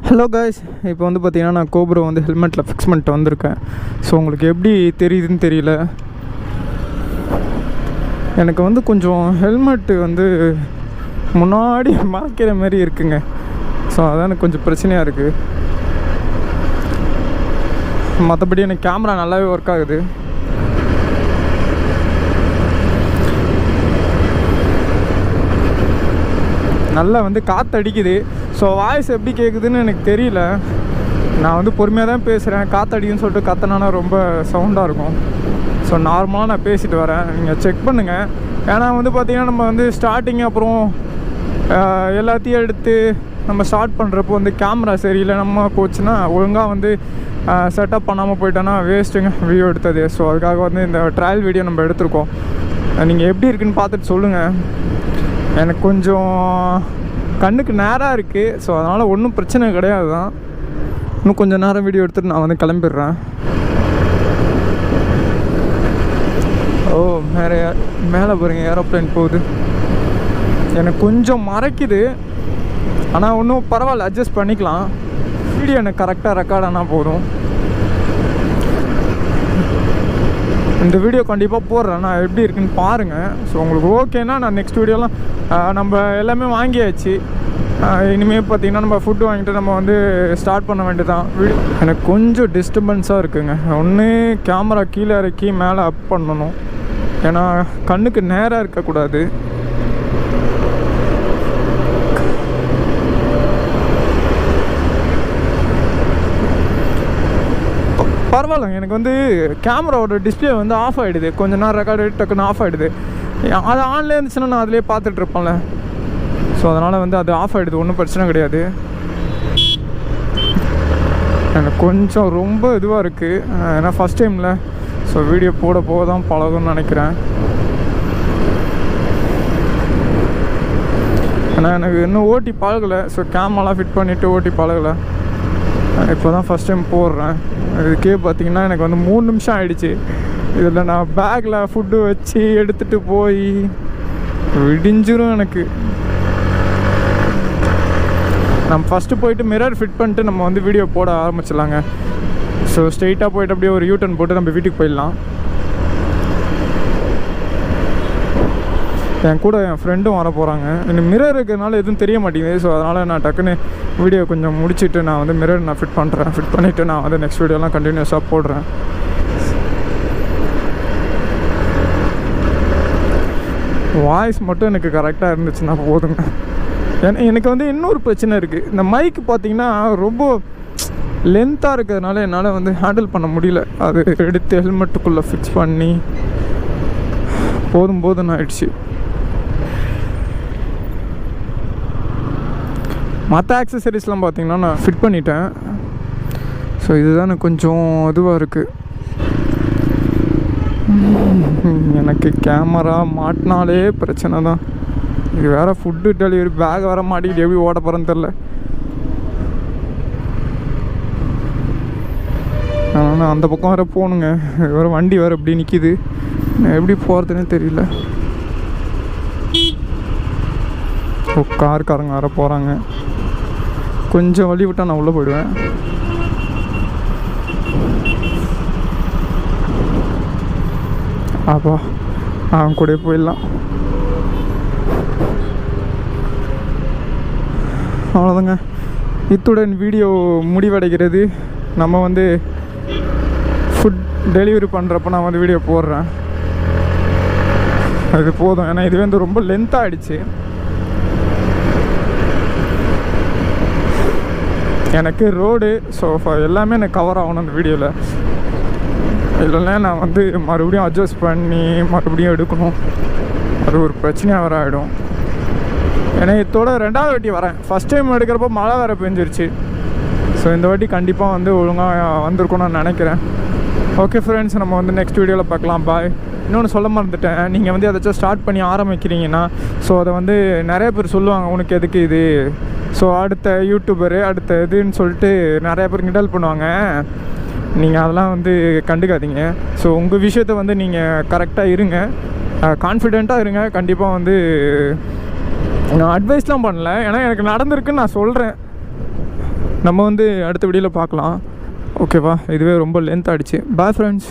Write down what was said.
Hello guys, இப்போ வந்து பார்த்தீங்கன்னா நான் கோப்ரோ வந்து ஹெல்மெட்டில் ஃபிக்ஸ் பண்ணிட்டு வந்திருக்கேன். ஸோ உங்களுக்கு எப்படி தெரியுதுன்னு தெரியல. எனக்கு வந்து கொஞ்சம் ஹெல்மெட்டு வந்து முன்னாடி மறைக்கிற மாதிரி இருக்குங்க. ஸோ அதான் எனக்கு கொஞ்சம் பிரச்சனையாக இருக்குது. மற்றபடி எனக்கு கேமரா நல்லாவே ஒர்க் ஆகுது. நல்லா வந்து காற்று அடிக்குது. ஸோ வாய்ஸ் எப்படி கேட்குதுன்னு எனக்கு தெரியல. நான் வந்து பொறுமையாக தான் பேசுகிறேன். காற்று அடிக்குன்னு சொல்லிட்டு கத்தனானா ரொம்ப சவுண்டாக இருக்கும். ஸோ நார்மலாக நான் பேசிட்டு வரேன், நீங்கள் செக் பண்ணுங்கள். ஏன்னா வந்து பார்த்திங்கன்னா நம்ம வந்து ஸ்டார்டிங் அப்புறம் எல்லாத்தையும் எடுத்து நம்ம ஸ்டார்ட் பண்ணுறப்போ வந்து கேமரா சரியில்லை நம்ம போச்சுன்னா ஒழுங்காக வந்து செட்டப் பண்ணாமல் போயிட்டோன்னா வேஸ்ட்டுங்க வீடியோ எடுத்தது. ஸோ அதுக்காக வந்து இந்த ட்ரையல் வீடியோ நம்ம எடுத்திருக்கோம். நீங்கள் எப்படி இருக்குன்னு பார்த்துட்டு சொல்லுங்கள். எனக்கு கொஞ்சம் கண்ணுக்கு நேராக இருக்குது. ஸோ அதனால் ஒன்றும் பிரச்சனை கிடையாது தான். இன்னும் கொஞ்சம் நேரம் வீடியோ எடுத்துகிட்டு நான் வந்து கிளம்பிடுறேன். ஓ மேலே பாருங்க, ஏரோப்ளேன் போகுது. எனக்கு கொஞ்சம் மறைக்குது, ஆனால் ஒன்றும் பரவாயில்ல, அட்ஜஸ்ட் பண்ணிக்கலாம். வீடியோ எனக்கு கரெக்டாக ரெக்கார்ட் ஆனால் போதும். இந்த வீடியோ கண்டிப்பாக போடுறேன், நான் எப்படி இருக்குன்னு பாருங்கள். ஸோ உங்களுக்கு ஓகேன்னா நான் நெக்ஸ்ட் வீடியோலாம் நம்ம எல்லாமே வாங்கியாச்சு. இனிமேல் பார்த்திங்கன்னா நம்ம ஃபுட்டு வாங்கிட்டு நம்ம வந்து ஸ்டார்ட் பண்ண வேண்டியதான் வீடியோ. எனக்கு கொஞ்சம் டிஸ்டர்பன்ஸாக இருக்குங்க. ஒன்று கேமரா கீழே இறக்கி மேலே அப் பண்ணணும், ஏன்னா கண்ணுக்கு நேராக இருக்கக்கூடாது. பரவாயில்லைங்க, எனக்கு வந்து கேமராவோட டிஸ்பிளே வந்து ஆஃப் ஆகிடுது. கொஞ்சம் நேரம் ரெக்கார்டு டக்குன்னு ஆஃப் ஆகிடுது. அது ஆன்லேயே இருந்துச்சுன்னா நான் அதிலே பார்த்துட்ருப்பேன்ல. ஸோ அதனால் வந்து அது ஆஃப் ஆகிடுது, ஒன்றும் பிரச்சனை கிடையாது. எனக்கு கொஞ்சம் ரொம்ப இதுவாக இருக்குது, ஏன்னா ஃபஸ்ட் டைமில். ஸோ வீடியோ போக தான் பழகும்னு நினைக்கிறேன். ஏன்னா எனக்கு இன்னும் ஓட்டி பழகலை. ஸோ கேமராலாம் ஃபிட் பண்ணிவிட்டு ஓட்டி பழகலை. இப்போ தான் ஃபஸ்ட் டைம் போடுறேன். இதுக்கே பார்த்திங்கன்னா எனக்கு வந்து 3 நிமிஷம் ஆகிடுச்சு. இதில் நான் பேக்கில் ஃபுட்டு வச்சு எடுத்துகிட்டு போய் விடிஞ்சிரும் எனக்கு. நம்ம ஃபஸ்ட்டு போயிட்டு மிரர் ஃபிட் பண்ணிட்டு நம்ம வந்து வீடியோ போட ஆரம்பிச்சிடலாங்க. ஸோ ஸ்ட்ரெயிட்டாக போய்ட்டு அப்படியே ஒரு யூட்டர்ன் போட்டு நம்ம வீட்டுக்கு போயிடலாம். என் கூட என் ஃப்ரெண்டும் வர போகிறாங்க. இன்னும் மிரர் இருக்கிறதுனால எதுவும் தெரிய மாட்டேங்குது. ஸோ அதனால் நான் டக்குன்னு வீடியோ கொஞ்சம் முடிச்சுட்டு நான் வந்து மிரர் நான் ஃபிட் பண்ணுறேன். ஃபிட் பண்ணிவிட்டு நான் வந்து நெக்ஸ்ட் வீடியோலாம் கண்டினியூஸாக போடுறேன். வாய்ஸ் மட்டும் எனக்கு கரெக்டாக இருந்துச்சுன்னா போதுங்க. ஏன்னா எனக்கு வந்து இன்னொரு பிரச்சனை இருக்குது. இந்த மைக்கு பார்த்திங்கன்னா ரொம்ப லென்த்தாக இருக்கிறதுனால என்னால் வந்து ஹேண்டில் பண்ண முடியல. அது எடுத்து ஹெல்மெட்டுக்குள்ளே ஃபிக்ஸ் பண்ணி போதும்னு ஆயிடுச்சு. மற்ற ஆக்சசரிஸ்லாம் பார்த்திங்கன்னா நான் ஃபிட் பண்ணிட்டேன். ஸோ இதுதான் எனக்கு கொஞ்சம் இதுவாக இருக்குது. எனக்கு கேமரா மாட்டினாலே பிரச்சனை தான். இது வேறு ஃபுட்டு டெலிவரி பேக் வேறு மாட்டிக்கிட்டு எப்படி ஓட போகிறேன்னு தெரில. ஆனால் நான் அந்த பக்கம் வேறு போகணுங்க. வேறு வண்டி வேறு எப்படி நிற்கிது, எப்படி போகிறதுன்னு தெரியல. காருக்காரங்க வேறு போகிறாங்க. கொஞ்சம் வழி விட்டால் நான் உள்ளே போயிடுவேன். அப்பா அவன் கூட போயிடலாம். அவ்வளோதாங்க, இத்துடன் வீடியோ முடிவடைகிறது. நம்ம வந்து ஃபுட் டெலிவரி பண்ணுறப்ப நான் வந்து வீடியோ போடுறேன். அது போதும், ஏன்னா இதுவே வந்து ரொம்ப லென்த்தாக ஆகிடுச்சு. எனக்கு ரோடு ஸோ எல்லாமே எனக்கு கவர் ஆகணும் அந்த வீடியோவில். இல்லைன்னா நான் வந்து மறுபடியும் அட்ஜஸ்ட் பண்ணி மறுபடியும் எடுக்கணும். அது ஒரு பிரச்சனையாக வேறு ஆகிடும். ஏன்னா இதோட 2வது வாட்டி வரேன். ஃபஸ்ட் டைம் எடுக்கிறப்போ மழை வேறு பெஞ்சிருச்சு. ஸோ இந்த வாட்டி கண்டிப்பாக வந்து ஒழுங்காக வந்திருக்கும்னு நான் நினைக்கிறேன். ஓகே ஃப்ரெண்ட்ஸ், நம்ம வந்து நெக்ஸ்ட் வீடியோவில் பார்க்கலாம். பாய். இன்னொன்று சொல்ல மறந்துட்டேன், நீங்கள் வந்து எதாச்சும் ஸ்டார்ட் பண்ணி ஆரம்பிக்கிறீங்கன்னா ஸோ அதை வந்து நிறைய பேர் சொல்லுவாங்க, உனக்கு எதுக்கு இது, ஸோ அடுத்த யூடியூபரு அடுத்த இதுன்னு சொல்லிட்டு நிறைய பேர் கிண்டல் பண்ணுவாங்க. நீங்கள் அதெல்லாம் வந்து கண்டுக்காதீங்க. ஸோ உங்கள் விஷயத்தை வந்து நீங்கள் கரெக்டாக இருங்க, கான்ஃபிடெண்ட்டாக இருங்க. கண்டிப்பாக வந்து நான் அட்வைஸ்லாம் பண்ணல, ஏன்னா எனக்கு நடந்திருக்குன்னு நான் சொல்கிறேன். நம்ம வந்து அடுத்த வீடியோவில் பார்க்கலாம். ஓகேவா? இதுவே ரொம்ப லென்த் ஆகிடுச்சு. Bye friends.